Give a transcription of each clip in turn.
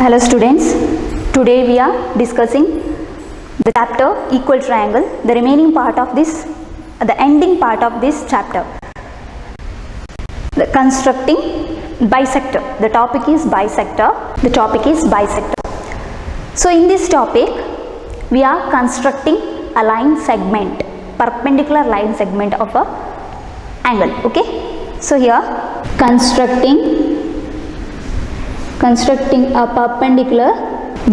Hello students, today we are discussing the chapter equal triangle, the remaining part of this, the ending part of this chapter, the constructing bisector. The topic is bisector. So in this topic we are constructing a line segment, perpendicular line segment of a angle. Okay, so here constructing a perpendicular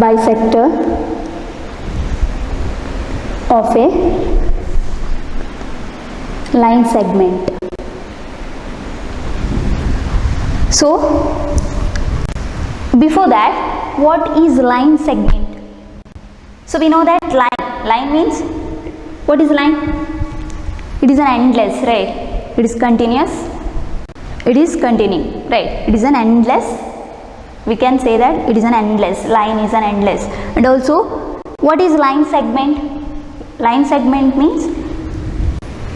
bisector of a line segment. So before that, what is line segment? So we know that line means, what is line? It is an endless, right? It is continuous, it is continuing, right? It is an endless. We can say that it is an endless, line is an endless. And also, what is line segment? Line segment means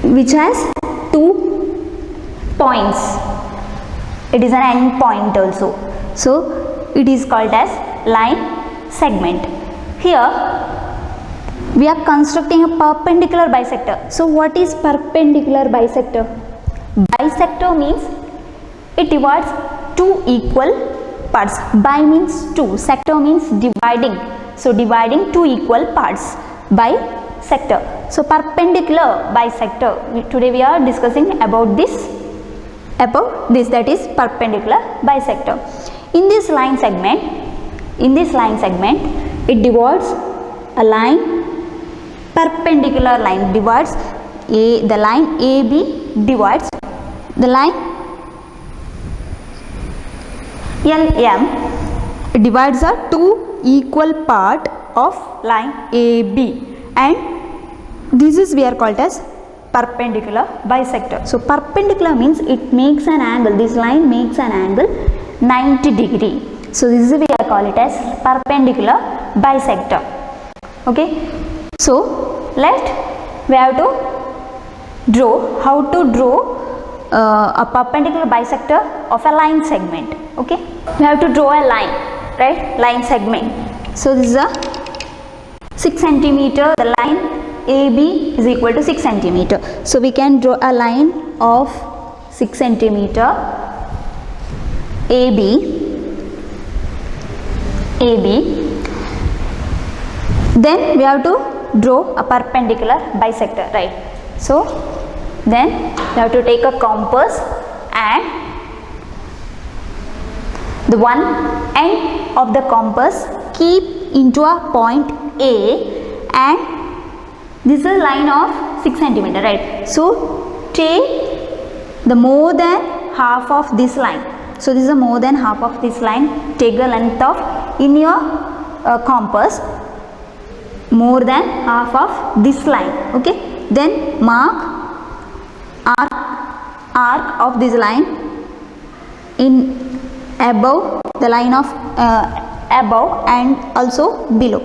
which has 2 points. It is an end point also. So it is called as line segment. Here we are constructing a perpendicular bisector. So what is perpendicular bisector? Bisector means it divides 2 equal parts. Bi means 2, sector means dividing, so dividing 2 equal parts. Bisector. So perpendicular bisector, today we are discussing about this, that is perpendicular bisector. In this line segment, it divides a line, perpendicular line divides the line AB divides the line LM, divides a 2 equal part of line AB, and this is we are called as perpendicular bisector. So perpendicular means it makes an angle, this line makes an angle 90 degree. So this is we are call it as perpendicular bisector. Okay, so we have to draw, how to draw a perpendicular bisector of a line segment. Okay, we have to draw a line, right? Line segment. So this is a 6 centimeter. The line AB is equal to 6 centimeter. So we can draw a line of 6 centimeter AB. Then we have to draw a perpendicular bisector, right? So then we have to take a compass and the one end of the compass keep into a point A, and this is a line of 6 centimeter, right? So take the more than half of this line. So this is a more than half of this line. Take the length of in your compass more than half of this line. Okay, then mark arc of this line in above the line of above and also below,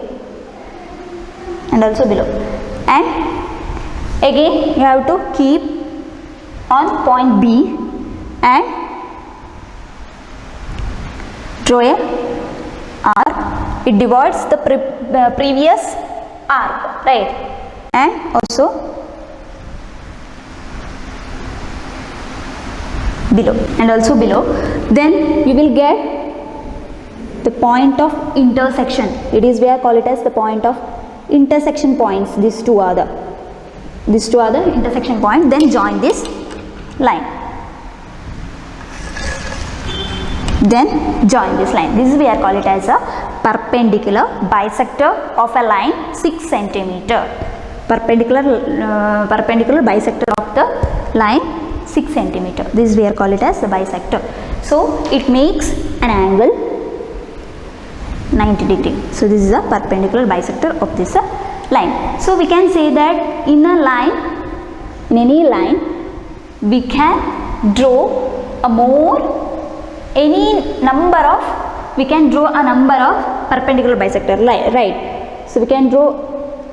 and again you have to keep on point B and draw a arc. It divides the previous arc, right? And also below. Then you will get the point of intersection. It is we are call it as the point of intersection points. These two are the intersection points. Then join this line. This is we are call it as a perpendicular bisector of a line 6 centimeter. Perpendicular bisector of the line 6 centimeter. This we are call it as the bisector. So it makes an angle 90 degree. So this is a perpendicular bisector of this line. So we can say that in any line we can draw we can draw a number of perpendicular bisector, right? So we can draw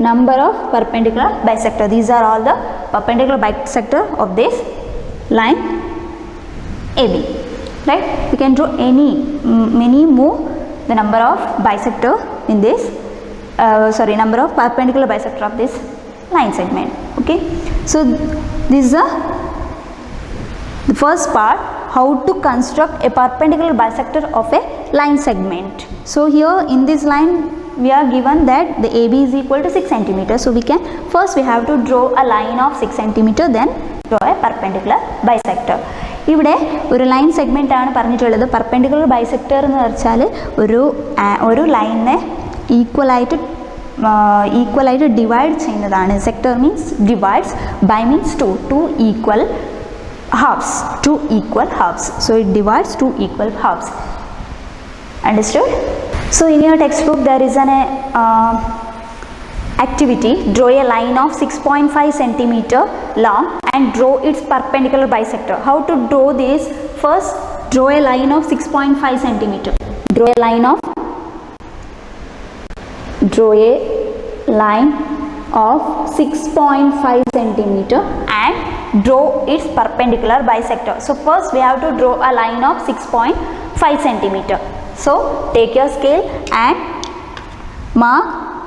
number of perpendicular bisector. These are all the perpendicular bisector of this line AB, right? We can draw many more the number of bisector in this number of perpendicular bisector of this line segment. Okay, so this is the first part, how to construct a perpendicular bisector of a line segment. So here in this line we are given that the AB is equal to 6 cm. So we have to draw a line of 6 cm, then draw a perpendicular bisector. ഇവിടെ ഒരു line segment ആണ് പറഞ്ഞിട്ടുള്ളത്. Perpendicular bisector എന്ന് വെച്ചാൽ ഒരു ലൈനിനെ ഈക്വലായിട്ട് divide ചെയ്യുന്നതാണ്. Sector means divides, bi means two equal halves, two equal halves. So it divides two equal halves. Understood? So in your textbook there is an activity, draw a line of 6.5 cm long and draw its perpendicular bisector. How to draw this? First draw a line of 6.5 cm. Draw a line of 6.5 cm and draw its perpendicular bisector. So first we have to draw a line of 6.5 cm. So take your scale and mark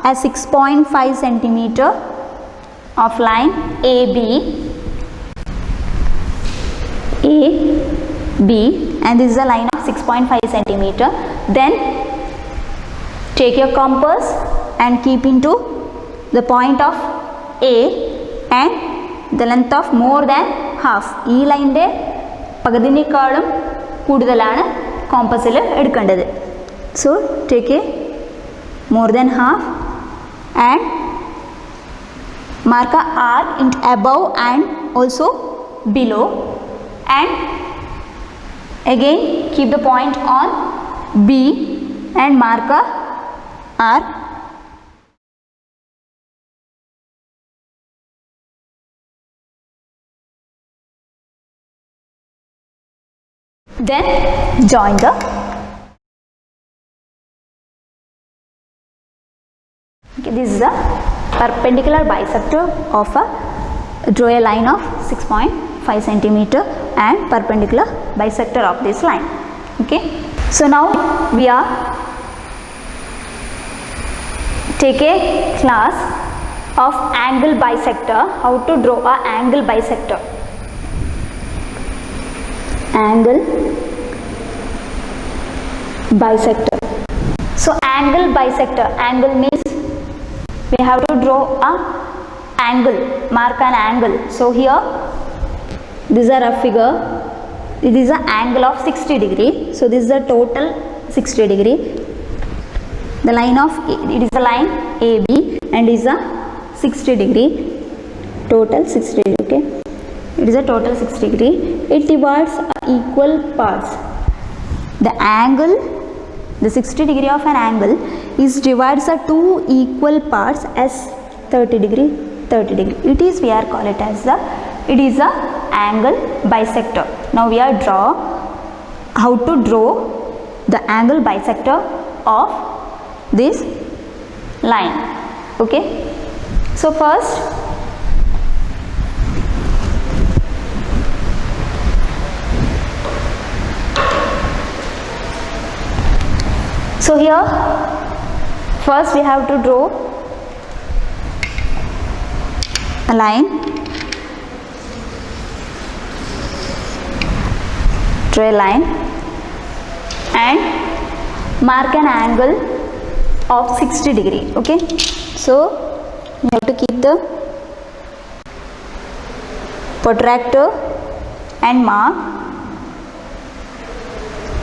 as 6.5 cm of line AB, and this is a line of 6.5 cm. Then take your compass and keep into the point of A and the length of more than half. ഈ ലൈനിൻ്റെ പകുതിനേക്കാളും കൂടുതലാണ് കോമ്പസിൽ എടുക്കേണ്ടത്. So take A more than half and mark a arc in above and also below, and again keep the point on B and mark a arc. Then join the this is the perpendicular bisector of a draw a line of 6.5 cm and perpendicular bisector of this line. Okay, so now we are take a class of angle bisector, how to draw a angle bisector. Angle bisector. So angle bisector, angle means we have to draw a angle, mark an angle. So here this is a rough figure, it is an angle of 60 degree. So this is a total 60 degree. The line of it is a line AB and is a 60 degree, total 60 degree. Okay, it is a total 60 degree. It divides equal parts. The angle, the 60 degree of an angle is divides a two equal parts as 30 degree, 30 degree. It is, we are call it as the, it is a angle bisector. Now we are how to draw the angle bisector of this line. Okay, so first here first we have to draw a line, draw a line and mark an angle of 60 degree. Okay, so you have to keep the protractor and mark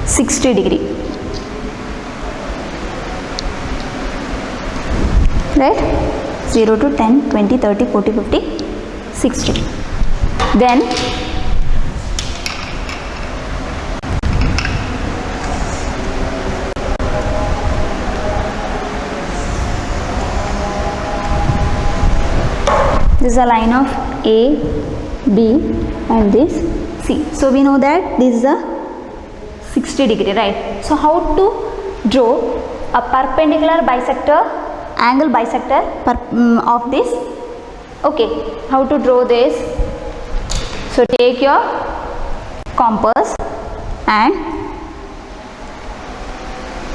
60 degree. Right, 0 to 10, 20, 30, 40, 50, 60. Then this is a line of A, B and this C. So we know that this is a 60 degree, right? So how to draw a perpendicular bisector, angle bisector of this? Okay, how to draw this? So take your compass and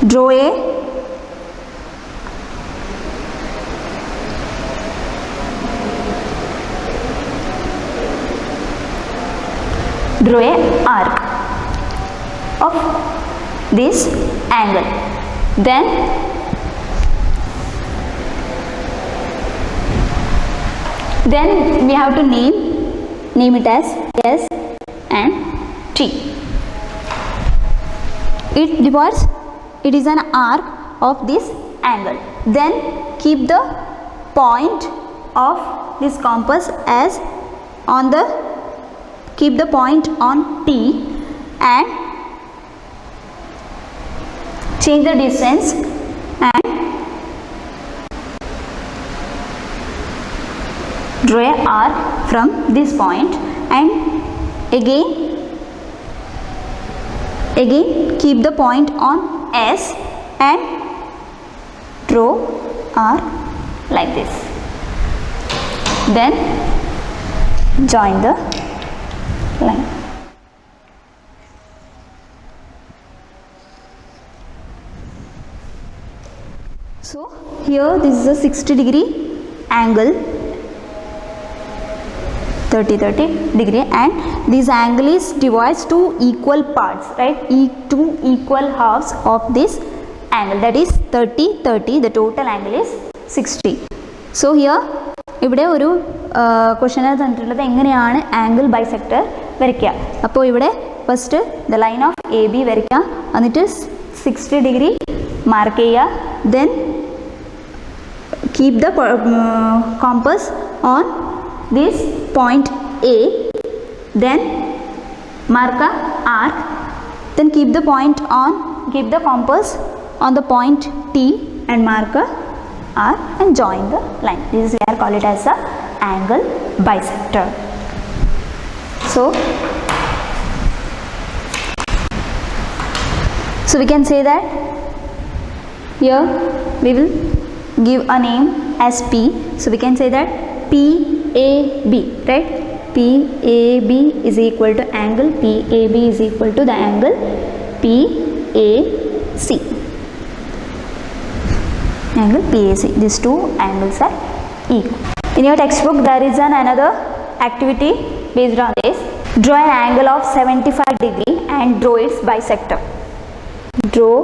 Draw a arc of this angle. Then we have to name it as S and T. It is an arc of this angle. Then keep the point of this compass as on the keep the point on T and change the distance and draw a arc from this point, and again keep the point on S and draw arc like this. Then join the line. So here this is a 60-degree angle, 30 degree, and this angle is divided to equal parts, right? Two equal halves of this angle, that is 30 30. The total angle is 60. So here ഇവിടെ ഒരു ക്വസ്റ്റ്യനിൽ തന്നിട്ടുള്ളത് എങ്ങനെയാണ് angle bisector വരയ്ക്കുക. അപ്പോൾ ഇവിടെ first the line of A B വരയ്ക്കുക, എന്നിട്ട് 60 ഡിഗ്രി മാർക്ക് ചെയ്യുക. Then keep the compass on this point A, then mark a arc, then keep the compass on the point T and mark a arc and join the line. This is where call it as a angle bisector. So we can say that here we will give a name as P. So we can say that PAB, right? PAB is equal to angle PAB is equal to the angle PAC. Angle PAC. These two angles are equal. In your textbook there is another activity based on this. Draw an angle of 75 degree and draw its bisector. Draw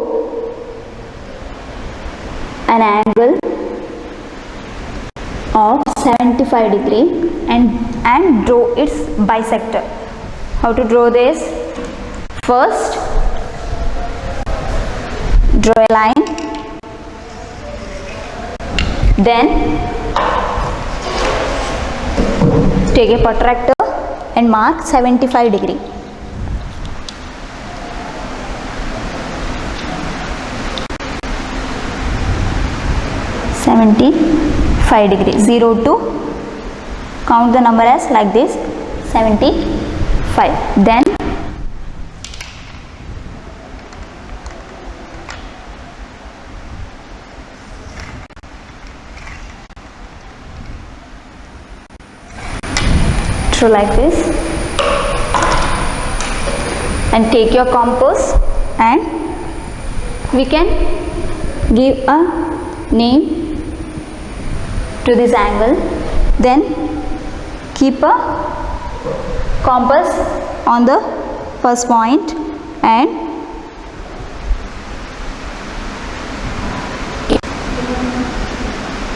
an angle of 75 degree and draw its bisector. How to draw this? First draw a line, then take a protractor and mark 75 degree. degree, 0 to count the number as like this 75. Then draw like this and take your compass, and we can give a name to this angle. Then keep a compass on the first point and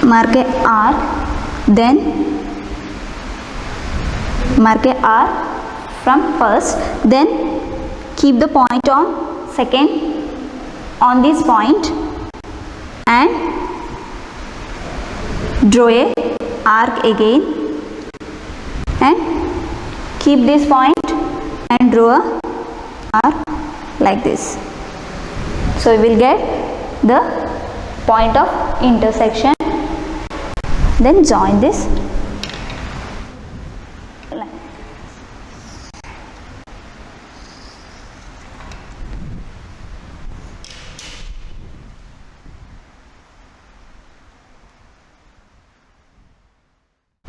mark a arc, then mark a arc from first, then keep the point on second on this point and draw a arc again and keep this point and draw a arc like this. So we will get the point of intersection. Then join this line.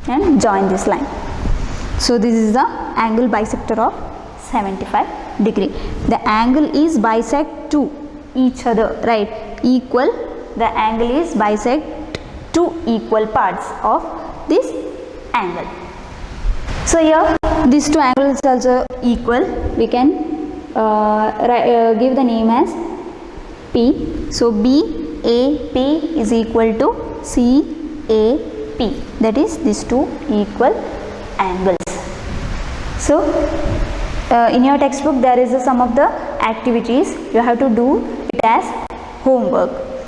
And join this line. So this is the angle bisector of 75 degree. The angle is bisect to each other, right? Equal, the angle is bisect two equal parts of this angle. So here these two angles also equal. We can give the name as P. So BAP is equal to CAP. That is these two equal angles. So in your textbook there is some of the activities you have to do it as homework.